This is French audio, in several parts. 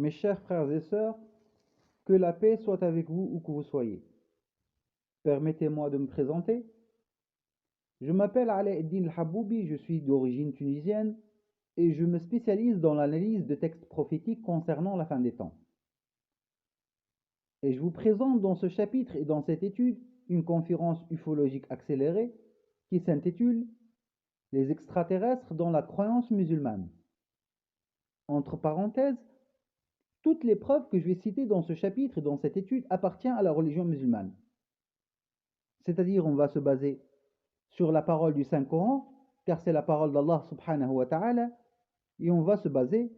Mes chers frères et sœurs, que la paix soit avec vous où que vous soyez. Permettez-moi de me présenter. Je m'appelle Alaeddin El-Haboubi, je suis d'origine tunisienne et je me spécialise dans l'analyse de textes prophétiques concernant la fin des temps. Et je vous présente dans ce chapitre et dans cette étude une conférence ufologique accélérée qui s'intitule « Les extraterrestres dans la croyance musulmane ». Entre parenthèses, toutes les preuves que je vais citer dans ce chapitre et dans cette étude appartiennent à la religion musulmane. C'est-à-dire, on va se baser sur la parole du Saint-Coran, car c'est la parole d'Allah subhanahu wa ta'ala, et on va se baser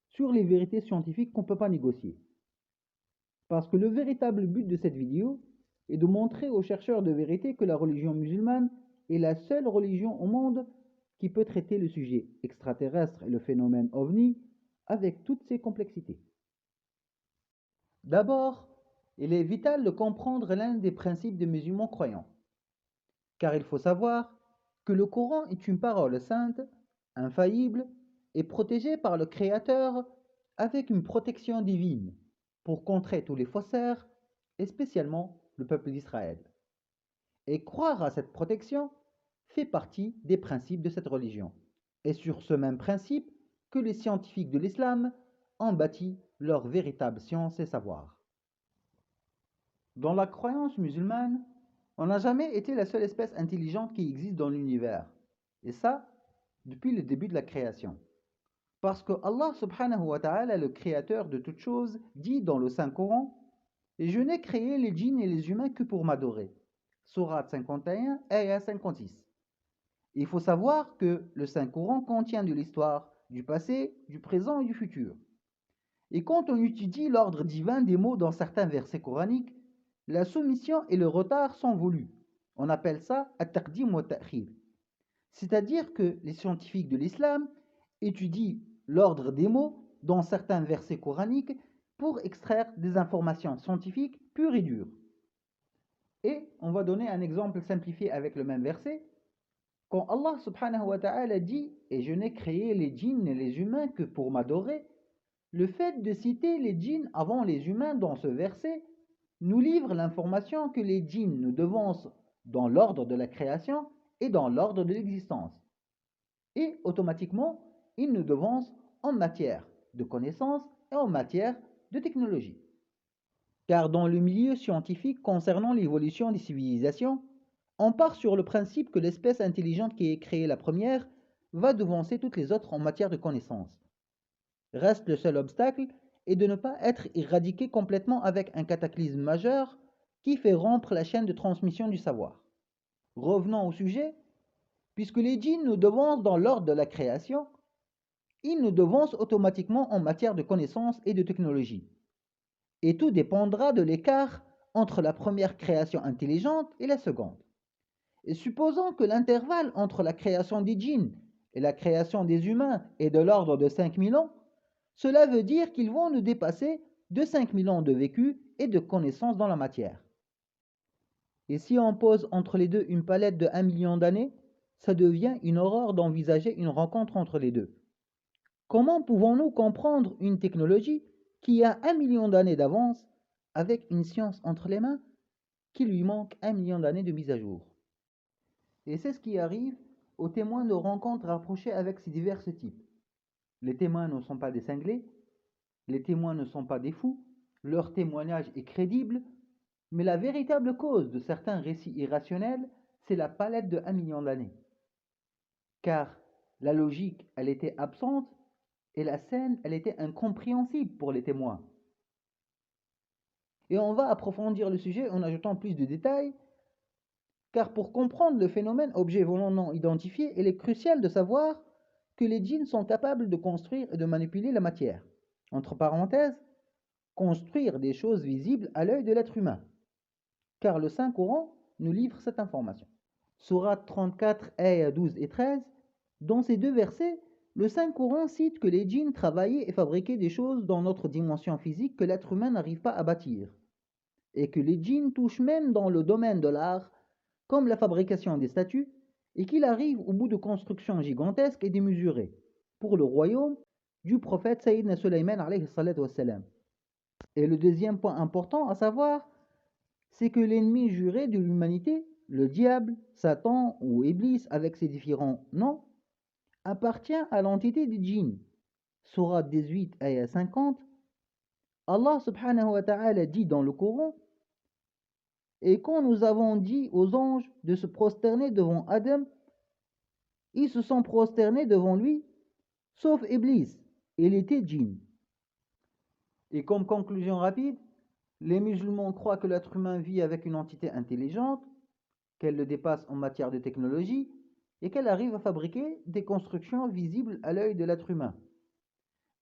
sur les vérités scientifiques qu'on ne peut pas négocier. Parce que le véritable but de cette vidéo est de montrer aux chercheurs de vérité que la religion musulmane est la seule religion au monde qui peut traiter le sujet extraterrestre et le phénomène ovni avec toutes ses complexités. D'abord, il est vital de comprendre l'un des principes des musulmans croyants. Car il faut savoir que le Coran est une parole sainte, infaillible et protégée par le Créateur avec une protection divine pour contrer tous les faussaires et spécialement le peuple d'Israël. Et croire à cette protection fait partie des principes de cette religion. Et sur ce même principe que les scientifiques de l'islam ont bâti leur véritable science et savoir. Dans la croyance musulmane, on n'a jamais été la seule espèce intelligente qui existe dans l'univers. Et ça, depuis le début de la création. Parce que Allah subhanahu wa ta'ala, le créateur de toutes choses, dit dans le Saint-Coran « Et je n'ai créé les djinns et les humains que pour m'adorer ». Sourate 51, ayah 56. Il faut savoir que le Saint-Coran contient de l'histoire du passé, du présent et du futur. Et quand on étudie l'ordre divin des mots dans certains versets coraniques, la soumission et le retard sont voulus. On appelle ça at-taqdim wa ta'khir. C'est-à-dire que les scientifiques de l'islam étudient l'ordre des mots dans certains versets coraniques pour extraire des informations scientifiques pures et dures. Et on va donner un exemple simplifié avec le même verset. Quand Allah subhanahu wa ta'ala dit « Et je n'ai créé les djinns et les humains que pour m'adorer », le fait de citer les djinns avant les humains dans ce verset nous livre l'information que les djinns nous devancent dans l'ordre de la création et dans l'ordre de l'existence. Et automatiquement, ils nous devancent en matière de connaissances et en matière de technologie. Car dans le milieu scientifique concernant l'évolution des civilisations, on part sur le principe que l'espèce intelligente qui est créée la première va devancer toutes les autres en matière de connaissances. Reste le seul obstacle est de ne pas être éradiqué complètement avec un cataclysme majeur qui fait rompre la chaîne de transmission du savoir. Revenons au sujet, puisque les djinns nous devancent dans l'ordre de la création, ils nous devancent automatiquement en matière de connaissances et de technologie. Et tout dépendra de l'écart entre la première création intelligente et la seconde. Et supposons que l'intervalle entre la création des djinns et la création des humains est de l'ordre de 5000 ans, cela veut dire qu'ils vont nous dépasser de 5000 ans de vécu et de connaissances dans la matière. Et si on pose entre les deux une palette de 1 million d'années, ça devient une horreur d'envisager une rencontre entre les deux. Comment pouvons-nous comprendre une technologie qui a 1 million d'années d'avance avec une science entre les mains qui lui manque 1 million d'années de mise à jour? Et c'est ce qui arrive aux témoins de rencontres rapprochées avec ces divers types. Les témoins ne sont pas des cinglés, les témoins ne sont pas des fous, leur témoignage est crédible, mais la véritable cause de certains récits irrationnels, c'est la palette de 1 million d'années. Car la logique, elle était absente, et la scène, elle était incompréhensible pour les témoins. Et on va approfondir le sujet en ajoutant plus de détails, car pour comprendre le phénomène objet volant non identifié, il est crucial de savoir que les djinns sont capables de construire et de manipuler la matière. Entre parenthèses, construire des choses visibles à l'œil de l'être humain. Car le Saint-Coran nous livre cette information. Sourate 34, ayah 12 et 13, dans ces deux versets, le Saint-Coran cite que les djinns travaillaient et fabriquaient des choses dans notre dimension physique que l'être humain n'arrive pas à bâtir. Et que les djinns touchent même dans le domaine de l'art, comme la fabrication des statues, et qu'il arrive au bout de constructions gigantesques et démesurées, pour le royaume, du prophète Sayyidina Sulayman alayhi salatu wassalam. Et le deuxième point important à savoir, c'est que l'ennemi juré de l'humanité, le diable, Satan ou Iblis avec ses différents noms, appartient à l'entité des djinns. Sourate 18, ayah 50, Allah subhanahu wa ta'ala dit dans le Coran: et quand nous avons dit aux anges de se prosterner devant Adam, ils se sont prosternés devant lui, sauf Iblis, il était djinn. Et comme conclusion rapide, les musulmans croient que l'être humain vit avec une entité intelligente, qu'elle le dépasse en matière de technologie et qu'elle arrive à fabriquer des constructions visibles à l'œil de l'être humain,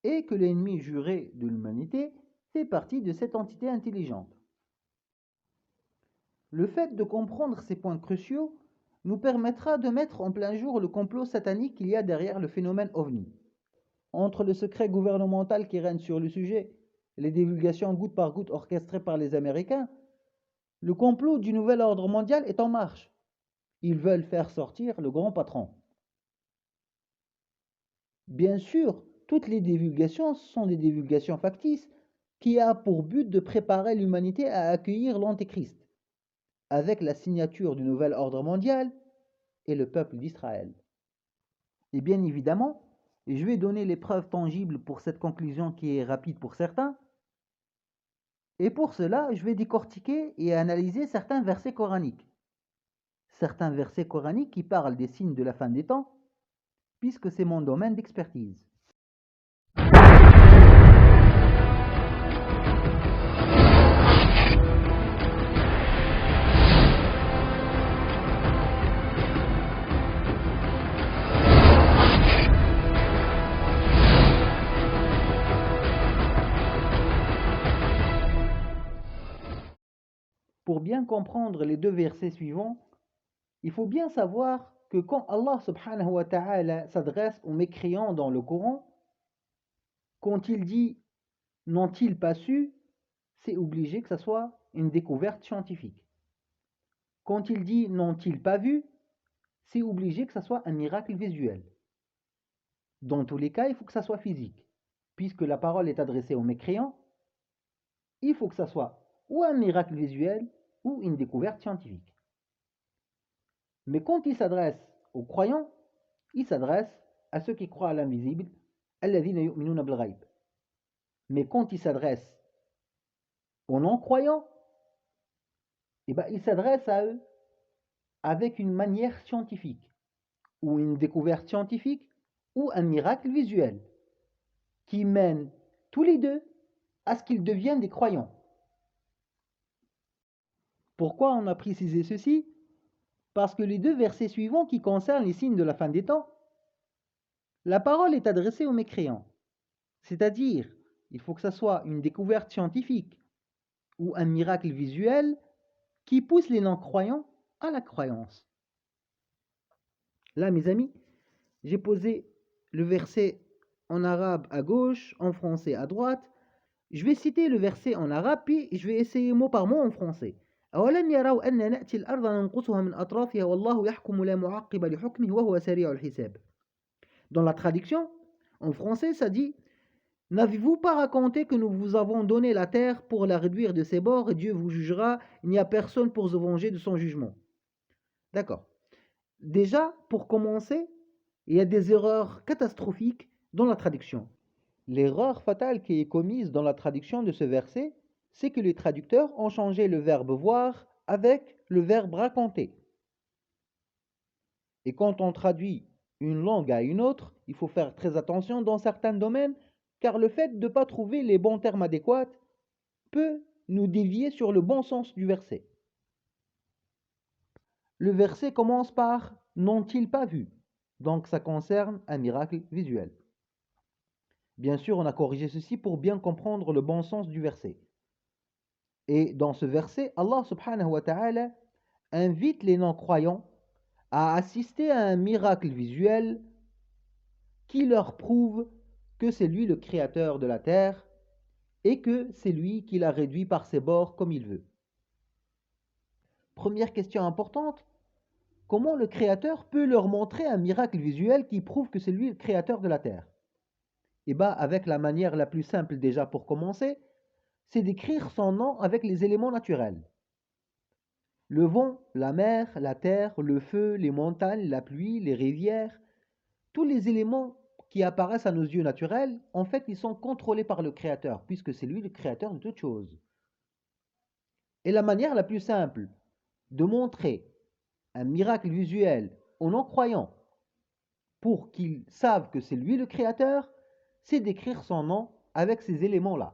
et que l'ennemi juré de l'humanité fait partie de cette entité intelligente. Le fait de comprendre ces points cruciaux nous permettra de mettre en plein jour le complot satanique qu'il y a derrière le phénomène OVNI. Entre le secret gouvernemental qui règne sur le sujet et les divulgations goutte par goutte orchestrées par les Américains, le complot du nouvel ordre mondial est en marche. Ils veulent faire sortir le grand patron. Bien sûr, toutes les divulgations sont des divulgations factices qui ont pour but de préparer l'humanité à accueillir l'Antéchrist, avec la signature du nouvel ordre mondial et le peuple d'Israël. Et bien évidemment, je vais donner les preuves tangibles pour cette conclusion qui est rapide pour certains. Et pour cela, je vais décortiquer et analyser certains versets coraniques. Certains versets coraniques qui parlent des signes de la fin des temps, puisque c'est mon domaine d'expertise. Pour bien comprendre les deux versets suivants, il faut bien savoir que quand Allah subhanahu wa ta'ala s'adresse aux mécréants dans le Coran, quand il dit « n'ont-ils pas su », c'est obligé que ce soit une découverte scientifique. Quand il dit « n'ont-ils pas vu », c'est obligé que ce soit un miracle visuel. Dans tous les cas, il faut que ça soit physique. Puisque la parole est adressée aux mécréants, il faut que ça soit ou un miracle visuel ou une découverte scientifique. Mais quand il s'adresse aux croyants, il s'adresse à ceux qui croient à l'invisible, alladhina yu'minuna bil ghaib. Mais quand il s'adresse aux non-croyants, il s'adresse à eux avec une manière scientifique, ou une découverte scientifique, ou un miracle visuel, qui mène tous les deux à ce qu'ils deviennent des croyants. Pourquoi on a précisé ceci? Parce que les deux versets suivants qui concernent les signes de la fin des temps, la parole est adressée aux mécréants. C'est-à-dire, il faut que ce soit une découverte scientifique ou un miracle visuel qui pousse les non-croyants à la croyance. Là, mes amis, j'ai posé le verset en arabe à gauche, en français à droite. Je vais citer le verset en arabe, puis je vais essayer mot par mot en français. أولم يروا أن نأتي الأرض ننقصها من أطرافها والله يحكم لا معقب لحكمه وهو سريع الحساب. Dans la traduction, en français, ça dit: n'avez-vous pas raconté que nous vous avons donné la terre pour la réduire de ses bords et Dieu vous jugera, il n'y a personne pour se venger de son jugement. D'accord. Déjà, pour commencer, il y a des erreurs catastrophiques dans la traduction. L'erreur fatale qui est commise dans la traduction de ce verset, c'est que les traducteurs ont changé le verbe voir avec le verbe raconter. Et quand on traduit une langue à une autre, il faut faire très attention dans certains domaines, car le fait de ne pas trouver les bons termes adéquats peut nous dévier sur le bon sens du verset. Le verset commence par « n'ont-ils pas vu ?» Donc ça concerne un miracle visuel. Bien sûr, on a corrigé ceci pour bien comprendre le bon sens du verset. Et dans ce verset, Allah subhanahu wa ta'ala invite les non-croyants à assister à un miracle visuel qui leur prouve que c'est lui le créateur de la terre et que c'est lui qui l'a réduit par ses bords comme il veut. Première question importante, comment le créateur peut leur montrer un miracle visuel qui prouve que c'est lui le créateur de la terre? Et bah, avec la manière la plus simple déjà pour commencer, c'est d'écrire son nom avec les éléments naturels. Le vent, la mer, la terre, le feu, les montagnes, la pluie, les rivières, tous les éléments qui apparaissent à nos yeux naturels, en fait, ils sont contrôlés par le Créateur, puisque c'est lui le créateur de toutes choses. Et la manière la plus simple de montrer un miracle visuel aux non-croyants pour qu'ils savent que c'est lui le créateur, c'est d'écrire son nom avec ces éléments-là.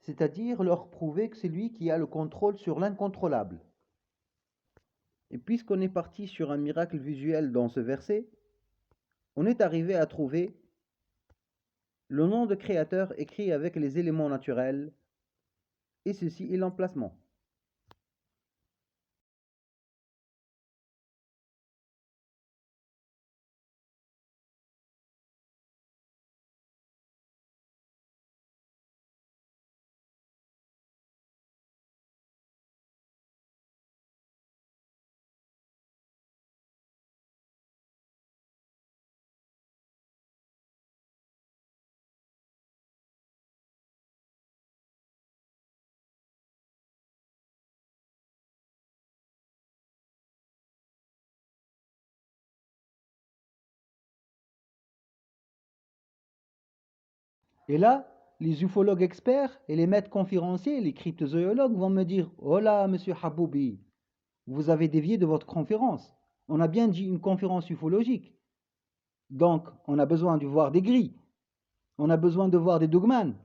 C'est-à-dire leur prouver que c'est lui qui a le contrôle sur l'incontrôlable. Et puisqu'on est parti sur un miracle visuel dans ce verset, on est arrivé à trouver le nom de créateur écrit avec les éléments naturels, et ceci est l'emplacement. Et là, les ufologues experts et les maîtres conférenciers, les cryptozoologues vont me dire: oh là, monsieur Haboubi, vous avez dévié de votre conférence. On a bien dit une conférence ufologique. Donc, on a besoin de voir des grilles, on a besoin de voir des dogman,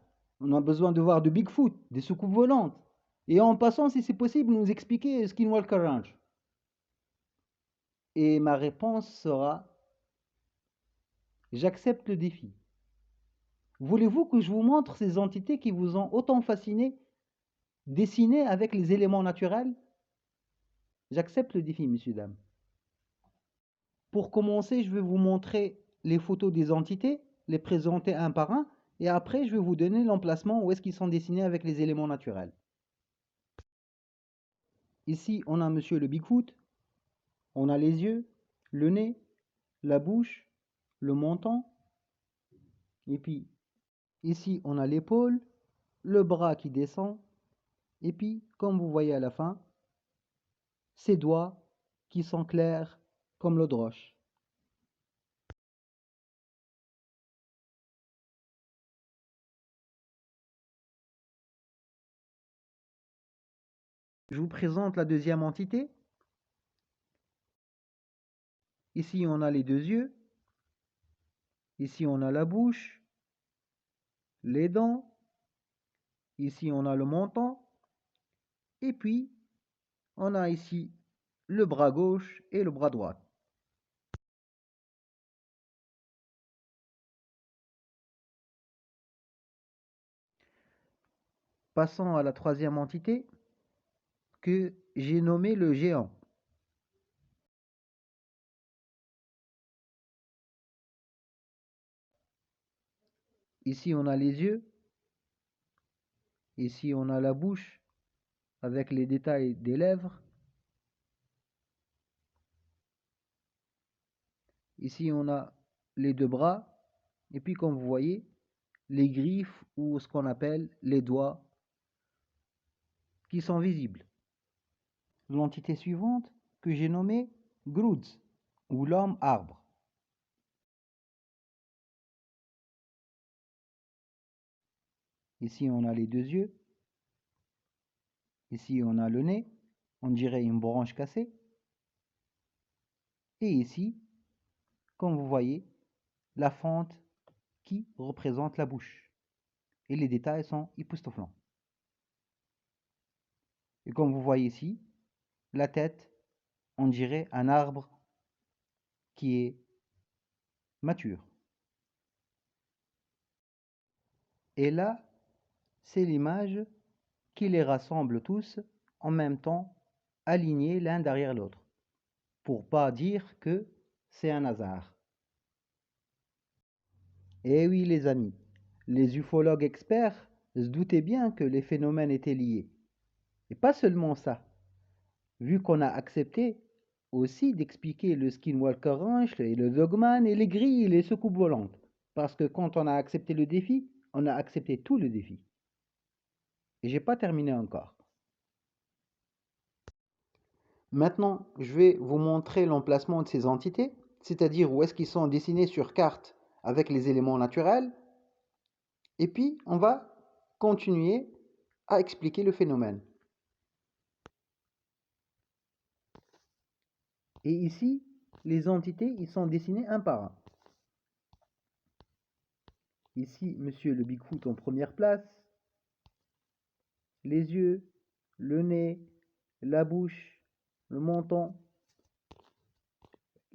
on a besoin de voir de Bigfoot, des soucoupes volantes. Et en passant, si c'est possible, nous expliquer Skinwalker Ranch. Et ma réponse sera: j'accepte le défi. Voulez-vous que je vous montre ces entités qui vous ont autant fasciné, dessinées avec les éléments naturels? J'accepte le défi, messieurs, dames. Pour commencer, je vais vous montrer les photos des entités, les présenter un par un, et après, je vais vous donner l'emplacement où est-ce qu'ils sont dessinés avec les éléments naturels. Ici, on a monsieur le Bigfoot, on a les yeux, le nez, la bouche, le menton, et puis ici, on a l'épaule, le bras qui descend, et puis, comme vous voyez à la fin, ses doigts qui sont clairs comme l'eau de roche. Je vous présente la deuxième entité. Ici, on a les deux yeux. Ici, on a la bouche, les dents. Ici, on a le menton. Et puis, on a ici le bras gauche et le bras droit. Passons à la troisième entité que j'ai nommée le géant. Ici, on a les yeux. Ici, on a la bouche avec les détails des lèvres. Ici, on a les deux bras. Et puis, comme vous voyez, les griffes ou ce qu'on appelle les doigts qui sont visibles. L'entité suivante que j'ai nommée Groots ou l'homme arbre. Ici, on a les deux yeux. Ici, on a le nez. On dirait une branche cassée. Et ici, comme vous voyez, la fente qui représente la bouche. Et les détails sont époustouflants. Et comme vous voyez ici, la tête, on dirait un arbre qui est mature. Et là, c'est l'image qui les rassemble tous en même temps, alignés l'un derrière l'autre, pour pas dire que c'est un hasard. Eh oui les amis, les ufologues experts se doutaient bien que les phénomènes étaient liés. Et pas seulement ça, vu qu'on a accepté aussi d'expliquer le Skinwalker Ranch et le Dogman et les grilles et les soucoupes volantes. Parce que quand on a accepté le défi, on a accepté tout le défi. Et j'ai pas terminé encore. Maintenant, je vais vous montrer l'emplacement de ces entités, c'est-à-dire où est-ce qu'ils sont dessinés sur carte avec les éléments naturels. Et puis, on va continuer à expliquer le phénomène. Et ici, les entités, ils sont dessinés un par un. Ici, monsieur le Bigfoot en première place. Les yeux, le nez, la bouche, le menton,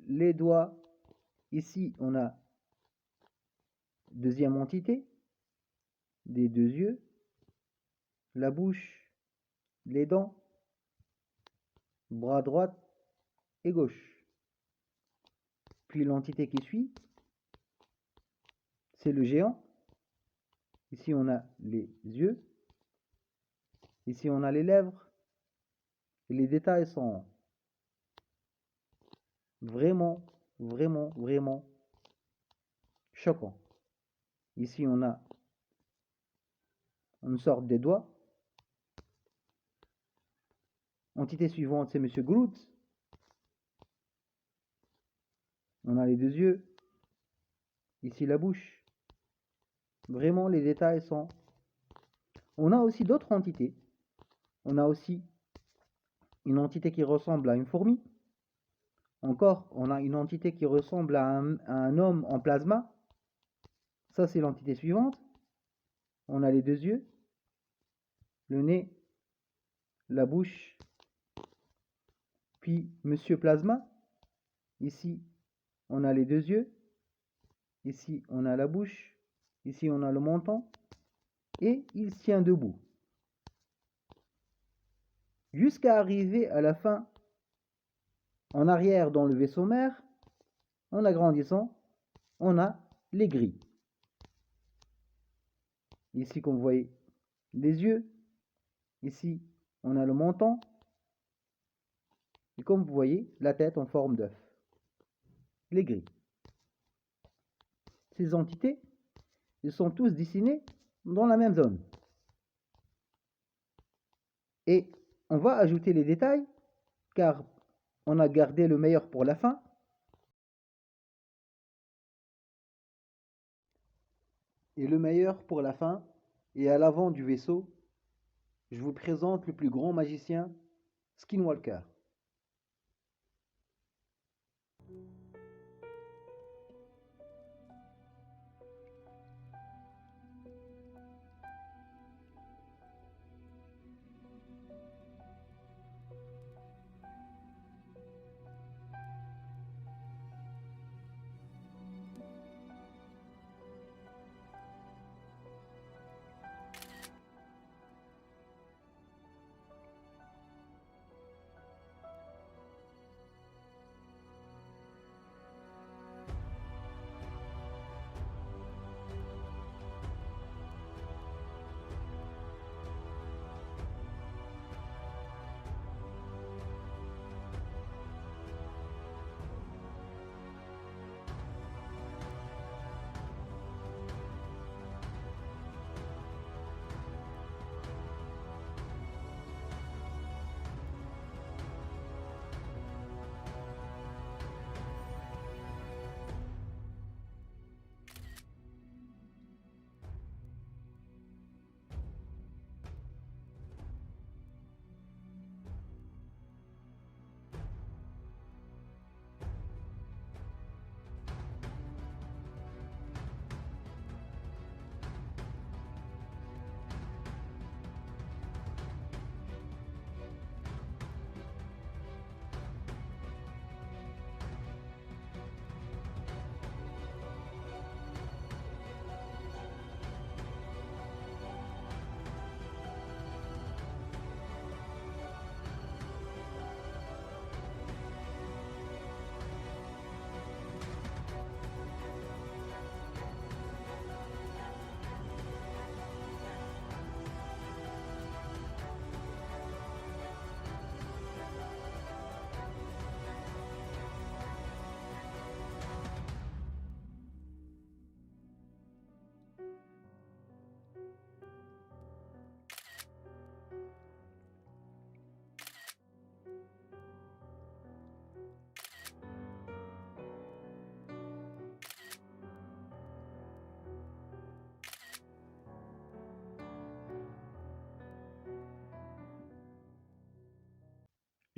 les doigts. Ici, on a deuxième entité, des deux yeux, la bouche, les dents, bras droit et gauche. Puis l'entité qui suit, c'est le géant. Ici, on a les yeux. Ici, on a les lèvres. Et les détails sont vraiment, vraiment, vraiment choquants. Ici, on a une sorte de doigt. Entité suivante, c'est Monsieur Groot. On a les deux yeux. Ici, la bouche. Vraiment, les détails sont... On a aussi d'autres entités. On a aussi une entité qui ressemble à une fourmi. Encore, on a une entité qui ressemble à un homme en plasma. Ça, c'est l'entité suivante. On a les deux yeux, le nez, la bouche, puis Monsieur Plasma. Ici, on a les deux yeux. Ici, on a la bouche. Ici, on a le menton. Et il tient debout. Jusqu'à arriver à la fin, en arrière dans le vaisseau mère, en agrandissant, on a les grilles. Ici, comme vous voyez, les yeux. Ici, on a le menton. Et comme vous voyez, la tête en forme d'œuf. Les grilles. Ces entités, ils sont tous dessinés dans la même zone. Et on va ajouter les détails, car on a gardé le meilleur pour la fin. Et le meilleur pour la fin, et à l'avant du vaisseau, je vous présente le plus grand magicien, Skinwalker.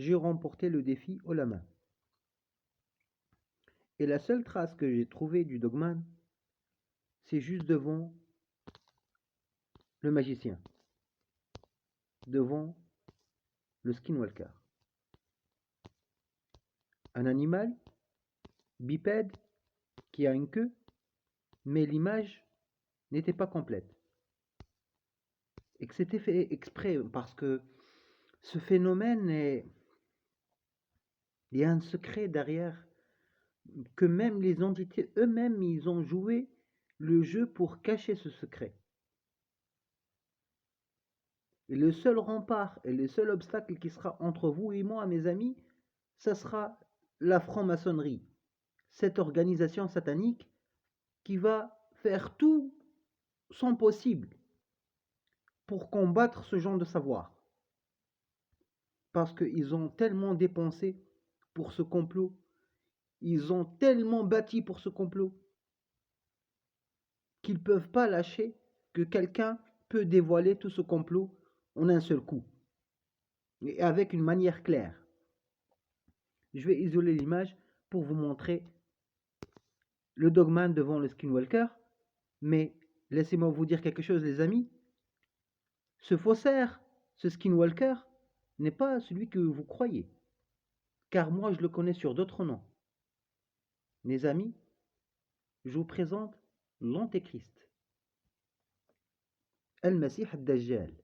j'ai remporté le défi haut la main. Et la seule trace que j'ai trouvée du dogman, c'est juste devant le magicien, devant le skinwalker. Un animal bipède qui a une queue, mais l'image n'était pas complète. Et que c'était fait exprès parce que ce phénomène est... Il y a un secret derrière, que même les entités eux-mêmes, ils ont joué le jeu pour cacher ce secret. Et le seul rempart et le seul obstacle qui sera entre vous et moi, mes amis, ça sera la franc-maçonnerie, cette organisation satanique qui va faire tout son possible pour combattre ce genre de savoir. Parce qu'ils ont tellement dépensé pour ce complot, ils ont tellement bâti pour ce complot, qu'ils ne peuvent pas lâcher que quelqu'un peut dévoiler tout ce complot en un seul coup, et avec une manière claire. Je vais isoler l'image pour vous montrer le dogman devant le skinwalker, mais laissez-moi vous dire quelque chose, les amis. Ce faussaire, ce skinwalker, n'est pas celui que vous croyez, car moi je le connais sur d'autres noms. Mes amis, je vous présente l'Antéchrist, El-Masih ad-Dajjal.